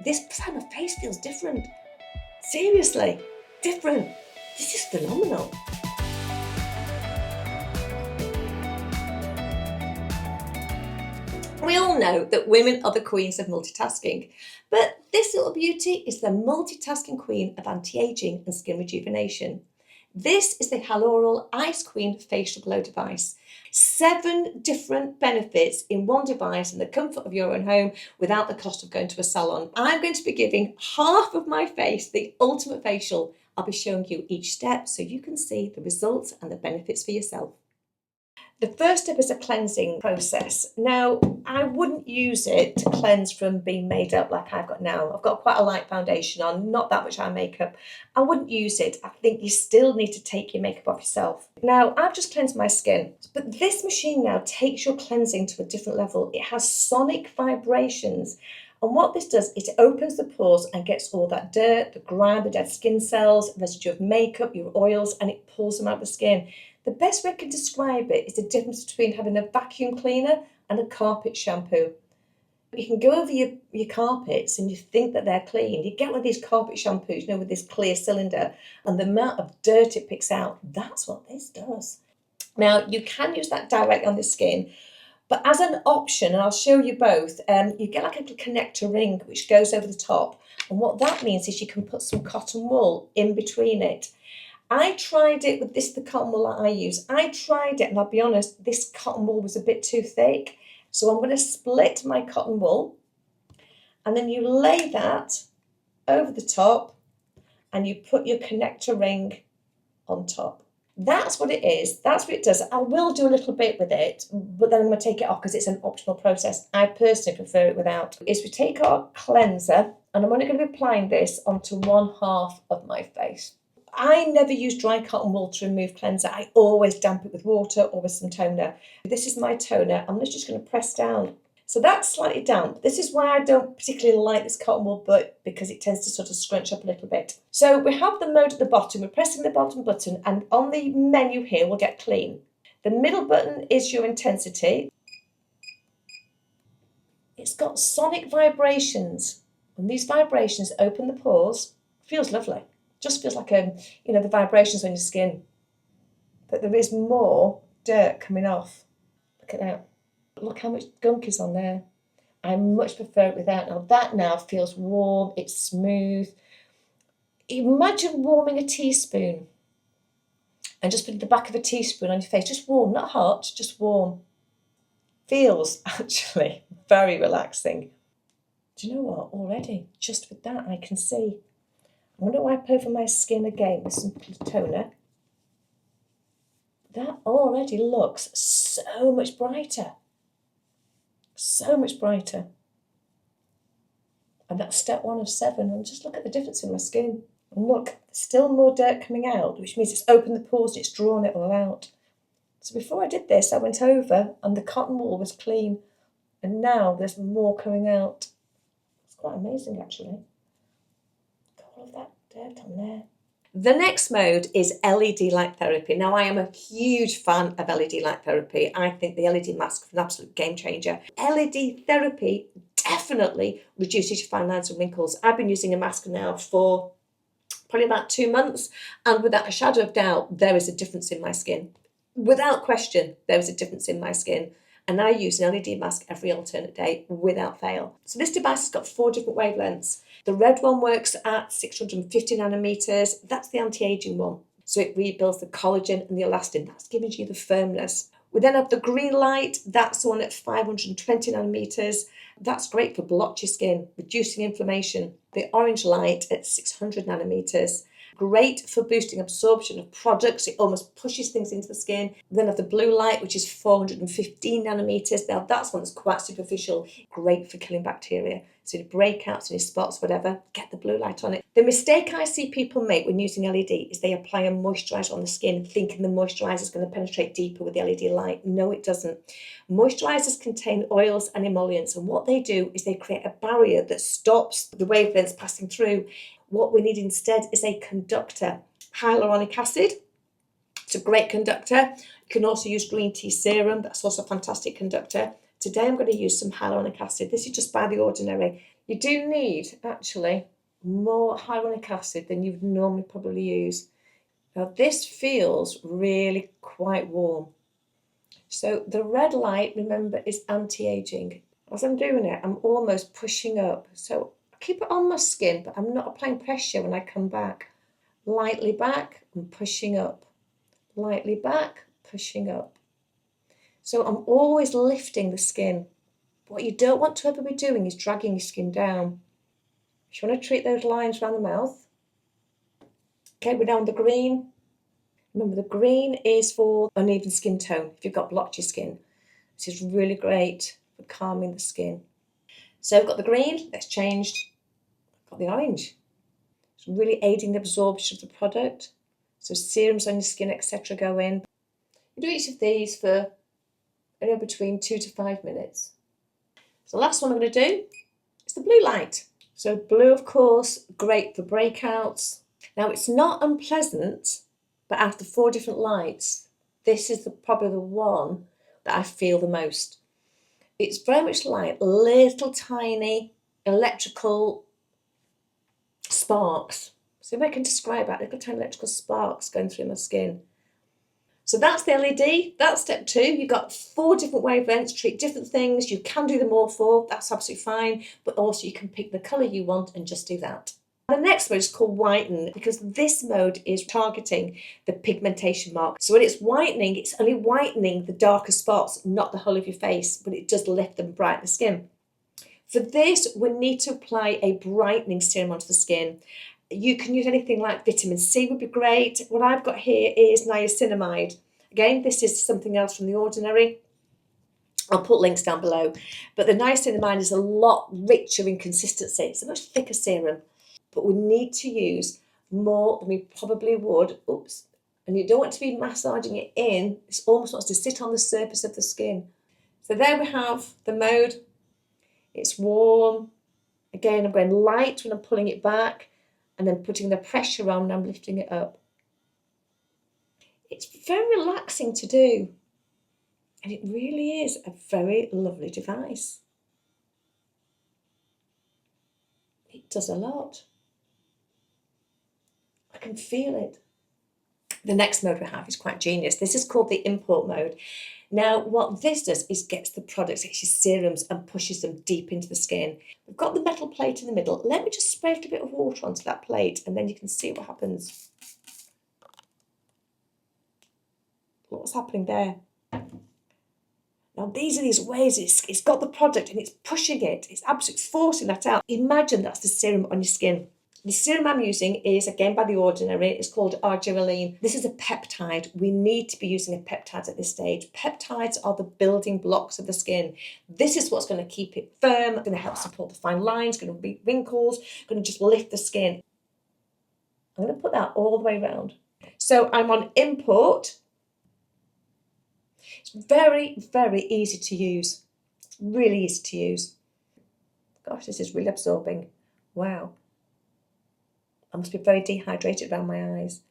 This side of my face feels different. Seriously, different. This is phenomenal. We all know that women are the queens of multitasking, but this little beauty is the multitasking queen of anti-aging and skin rejuvenation. This is the Haloral Ice Queen facial glow device. 7 different benefits in one device in the comfort of your own home without the cost of going to a salon. I'm going to be giving half of my face the ultimate facial. I'll be showing you each step so you can see the results and the benefits for yourself. The first step is a cleansing process. Now, I wouldn't use it to cleanse from being made up like I've got now. I've got quite a light foundation on, not that much eye makeup. I wouldn't use it. I think you still need to take your makeup off yourself. Now, I've just cleansed my skin, but this machine now takes your cleansing to a different level. It has sonic vibrations. And what this does is it opens the pores and gets all that dirt, the grime, the dead skin cells, residue of makeup, your oils, and it pulls them out of the skin. The best way I can describe it is the difference between having a vacuum cleaner and a carpet shampoo. You can go over your carpets and you think that they're clean. You get one of these carpet shampoos, you know, with this clear cylinder, and the amount of dirt it picks out, that's what this does. Now, you can use that directly on the skin, but as an option, and I'll show you both, you get like a little connector ring which goes over the top. And what that means is you can put some cotton wool in between it. I tried it with the cotton wool that I use. I tried it, and I'll be honest, this cotton wool was a bit too thick. So I'm going to split my cotton wool, and then you lay that over the top, and you put your connector ring on top. That's what it is. That's what it does. I will do a little bit with it, but then I'm going to take it off because it's an optional process. I personally prefer it without. Is we take our cleanser, and I'm only going to be applying this onto one half of my face. I never use dry cotton wool to remove cleanser. I always damp it with water or with some toner. This is my toner. I'm just going to press down. So that's slightly damp. This is why I don't particularly like this cotton wool, but because it tends to sort of scrunch up a little bit. So we have the mode at the bottom. We're pressing the bottom button, and on the menu here, we'll get clean. The middle button is your intensity. It's got sonic vibrations, and these vibrations open the pores. Feels lovely. Just feels like the vibrations on your skin. But there is more dirt coming off. Look at that. Look how much gunk is on there. I much prefer it without. Now that now feels warm, it's smooth. Imagine warming a teaspoon and just putting the back of a teaspoon on your face. Just warm, not hot, just warm. Feels actually very relaxing. Do you know what? Already, just with that, I can see. I'm going to wipe over my skin again with some toner. That already looks so much brighter. So much brighter. And that's step 1 of 7. And just look at the difference in my skin. And look, there's still more dirt coming out, which means it's opened the pores and it's drawn it all out. So before I did this, I went over and the cotton wool was clean. And now there's more coming out. It's quite amazing, actually. All of that dirt on there. The next mode is LED light therapy. Now, I am a huge fan of LED light therapy. I think the LED mask is an absolute game changer. LED therapy definitely reduces your fine lines and wrinkles. I've been using a mask now for probably about 2 months, and without a shadow of doubt, there is a difference in my skin. Without question, there is a difference in my skin. And I use an LED mask every alternate day without fail. So this device has got 4 different wavelengths. The red one works at 650 nanometers. That's the anti-aging one. So it rebuilds the collagen and the elastin. That's giving you the firmness. We then have the green light. That's the one at 520 nanometers. That's great for blotchy skin, reducing inflammation. The orange light at 600 nanometers. Great for boosting absorption of products. It almost pushes things into the skin. Then have the blue light, which is 415 nanometers. Now that's one that's quite superficial. Great for killing bacteria. So any breakouts, any spots, whatever, get the blue light on it. The mistake I see people make when using LED is they apply a moisturiser on the skin thinking the moisturiser is going to penetrate deeper with the LED light. No, it doesn't. Moisturisers contain oils and emollients, and what they do is they create a barrier that stops the wavelengths passing through. What we need instead is a conductor. Hyaluronic acid, it's a great conductor. You can also use green tea serum, that's also a fantastic conductor. Today I'm going to use some hyaluronic acid. This is just by the ordinary. You do need, actually, more hyaluronic acid than you would normally probably use. Now this feels really quite warm. So the red light, remember, is anti-aging. As I'm doing it, I'm almost pushing up. So I keep it on my skin, but I'm not applying pressure when I come back. Lightly back and pushing up. Lightly back, pushing up. So I'm always lifting the skin. What you don't want to ever be doing is dragging your skin down. If you want to treat those lines around the mouth. Okay, we're down the green. Remember, the green is for uneven skin tone, if you've got blotchy skin. This is really great for calming the skin. So we've got the green, that's changed. Got the orange. It's really aiding the absorption of the product. So serums on your skin, etc. go in. You do each of these for anywhere between 2 to 5 minutes. So the last one I'm going to do is the blue light. So blue, of course, great for breakouts. Now it's not unpleasant, but out of the 4 different lights, this is probably the one that I feel the most. It's very much like little tiny electrical sparks. So if I can describe that, little tiny electrical sparks going through my skin. So that's the LED, that's step 2. You've got 4 different wavelengths, treat different things. You can do them all 4, that's absolutely fine. But also you can pick the colour you want and just do that. The next mode is called whiten, because this mode is targeting the pigmentation mark. So when it's whitening, it's only whitening the darker spots, not the whole of your face, but it does lift and brighten the skin. For this, we need to apply a brightening serum onto the skin. You can use anything like vitamin C would be great. What I've got here is niacinamide. Again, this is something else from The Ordinary. I'll put links down below. But the niacinamide is a lot richer in consistency. It's a much thicker serum. But we need to use more than we probably would. Oops. And you don't want to be massaging it in. It almost wants to sit on the surface of the skin. So there we have the mode. It's warm. Again, I'm going light when I'm pulling it back and then putting the pressure on when I'm lifting it up. It's very relaxing to do. And it really is a very lovely device. It does a lot. I can feel it. The next mode we have is quite genius. This is called the import mode. Now, what this does is gets the products, gets your serums and pushes them deep into the skin. We've got the metal plate in the middle. Let me just spray a bit of water onto that plate and then you can see what happens. Look what's happening there. Now, these are these ways it's got the product and it's pushing it. It's absolutely forcing that out. Imagine that's the serum on your skin. The serum I'm using is, again, by The Ordinary. It's called argireline. This is a peptide. We need to be using a peptide at this stage. Peptides are the building blocks of the skin. This is what's going to keep it firm, going to help support the fine lines, going to be wrinkles, going to just lift the skin. I'm going to put that all the way around. So I'm on import. It's very, very easy to use. It's really easy to use. Gosh, this is really absorbing. Wow. I must be very dehydrated around my eyes.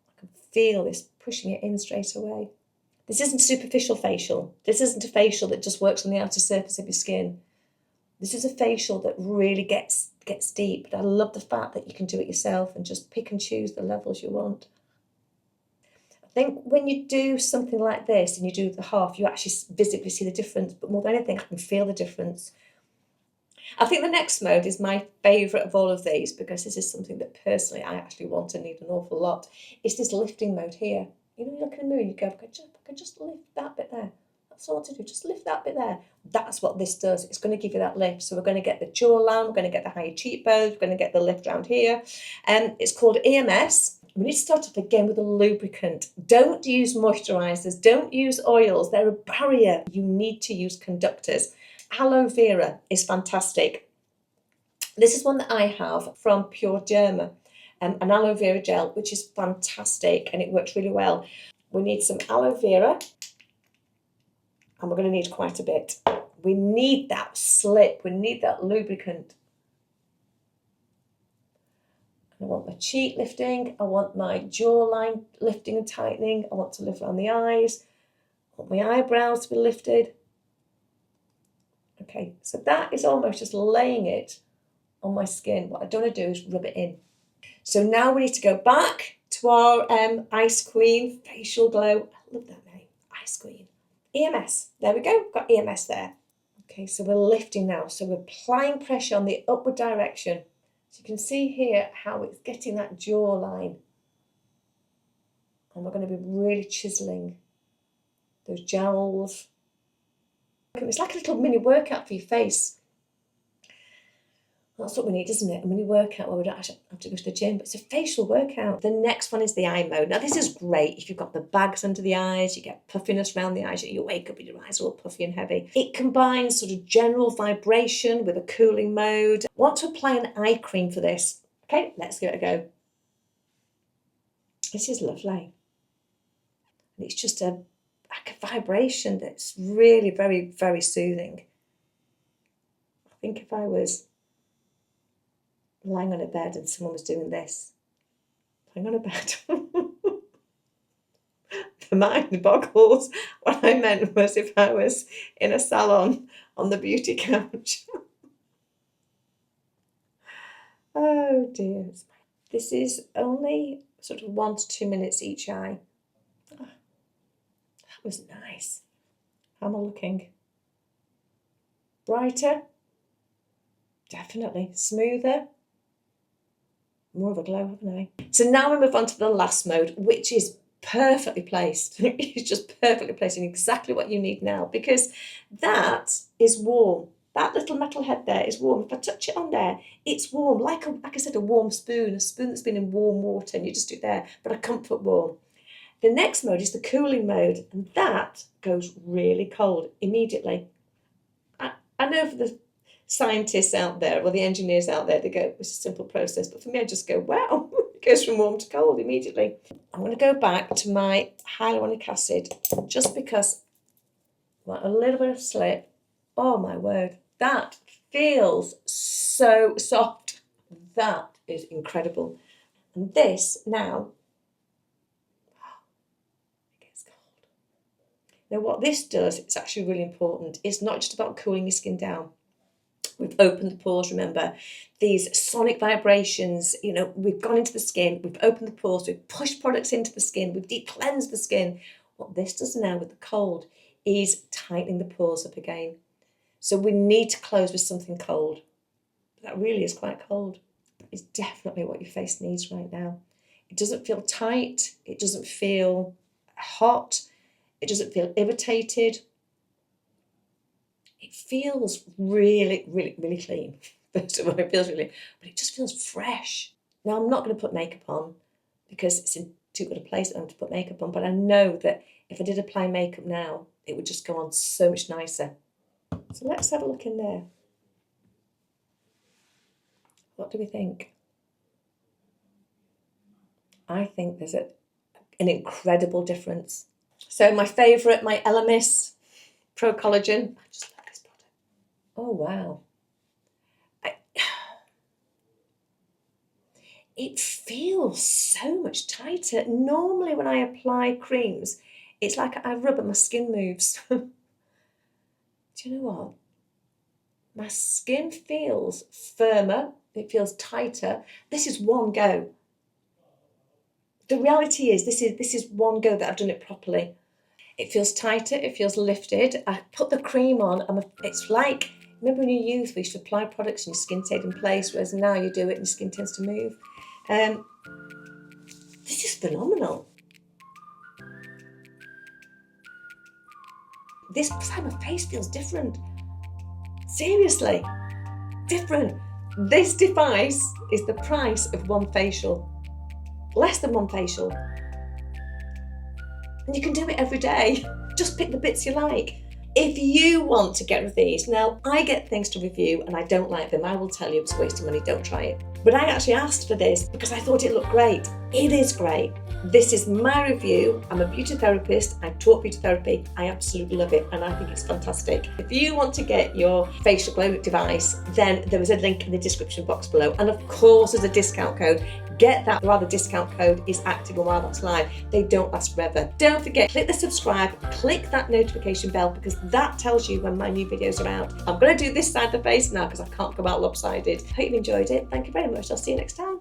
I can feel this pushing it in straight away. This isn't a superficial facial. This isn't a facial that just works on the outer surface of your skin. This is a facial that really gets deep. But I love the fact that you can do it yourself and just pick and choose the levels you want. I think when you do something like this and you do the half, you actually visibly see the difference. But more than anything, I can feel the difference. I think the next mode is my favourite of all of these because this is something that personally I actually want and need an awful lot. It's this lifting mode here. You know, you look in the mirror and you go, I can just lift that bit there. That's all I want to do, just lift that bit there. That's what this does. It's going to give you that lift. So we're going to get the jawline, we're going to get the higher cheekbones, we're going to get the lift around here. It's called EMS. We need to start off again with a lubricant. Don't use moisturisers, don't use oils. They're a barrier. You need to use conductors. Aloe vera is fantastic. This is one that I have from Pure Derma, an aloe vera gel, which is fantastic and it works really well. We need some aloe vera and we're going to need quite a bit. We need that slip, we need that lubricant. I want my cheek lifting, I want my jawline lifting and tightening, I want to lift around the eyes, I want my eyebrows to be lifted. Okay, so that is almost just laying it on my skin. What I don't want to do is rub it in. So now we need to go back to our Ice Queen Facial Glow. I love that name, Ice Queen. EMS, there we go, got EMS there. Okay, so we're lifting now. So we're applying pressure on the upward direction. So you can see here how it's getting that jawline. And we're going to be really chiseling those jowls. It's like a little mini workout for your face. That's what we need, isn't it? A mini workout where we don't actually have to go to the gym, but it's a facial workout. The next one is the eye mode. Now this is great if you've got the bags under the eyes, you get puffiness around the eyes, you wake up and your eyes are all puffy and heavy. It combines sort of general vibration with a cooling mode. I want to apply an eye cream for this. Okay, let's give it a go. This is lovely. And it's just like a vibration that's really very, very soothing. I think if I was lying on a bed and someone was doing this, lying on a bed, the mind boggles. What I meant was if I was in a salon on the beauty couch. Oh dear. This is only sort of 1 to 2 minutes each eye. Oh, that was nice. How am I looking? Brighter? Definitely. Smoother? More of a glow, haven't I? So now we move on to the last mode, which is perfectly placed. It's just perfectly placed in exactly what you need now, because that is warm. That little metal head there is warm. If I touch it on there, it's warm, like I said, a warm spoon, a spoon that's been in warm water, and you just do it there, but a comfort warm. The next mode is the cooling mode, and that goes really cold immediately. I know for the scientists out there, or the engineers out there, they go, it's a simple process, but for me I just go, wow, it goes from warm to cold immediately. I'm going to go back to my hyaluronic acid just because I want a little bit of slip. Oh my word, that feels so soft. That is incredible. And this now, it gets cold. Now what this does, it's actually really important, it's not just about cooling your skin down. We've opened the pores, remember, these sonic vibrations, you know, we've gone into the skin, we've opened the pores, we've pushed products into the skin, we've deep cleansed the skin. What this does now with the cold is tightening the pores up again. So we need to close with something cold. That really is quite cold. It's definitely what your face needs right now. It doesn't feel tight, it doesn't feel hot, it doesn't feel irritated. It feels really, really, really clean. First of all, it feels really, but it just feels fresh. Now, I'm not going to put makeup on because it's in too good a place to put makeup on, but I know that if I did apply makeup now, it would just go on so much nicer. So let's have a look in there. What do we think? I think there's an incredible difference. So my favourite, my Elemis Pro Collagen. I just love this product. Oh, wow. It feels so much tighter. Normally when I apply creams, it's like I rub and my skin moves. Do you know what? My skin feels firmer. It feels tighter. This is one go. The reality is this is one go that I've done it properly. It feels tighter, it feels lifted. I put the cream on and it's like, remember in your youth we used to apply products and your skin stayed in place, whereas now you do it and your skin tends to move. This is phenomenal. This side of my face feels different. Seriously, different. This device is the price of one facial. Less than one facial. And you can do it every day. Just pick the bits you like. If you want to get rid of these, now I get things to review and I don't like them, I will tell you it's a waste of money, don't try it. But I actually asked for this because I thought it looked great. It is great. This is my review. I'm a beauty therapist. I've taught beauty therapy. I absolutely love it and I think it's fantastic. If you want to get your facial glow device, then there is a link in the description box below. And of course, there's a discount code. get that while the discount code is active and while that's live. They don't last forever. Don't forget, click the subscribe, click that notification bell, because that tells you when my new videos are out. I'm going to do this side of the face now because I can't go out lopsided. Hope you've enjoyed it. Thank you very much. I'll see you next time.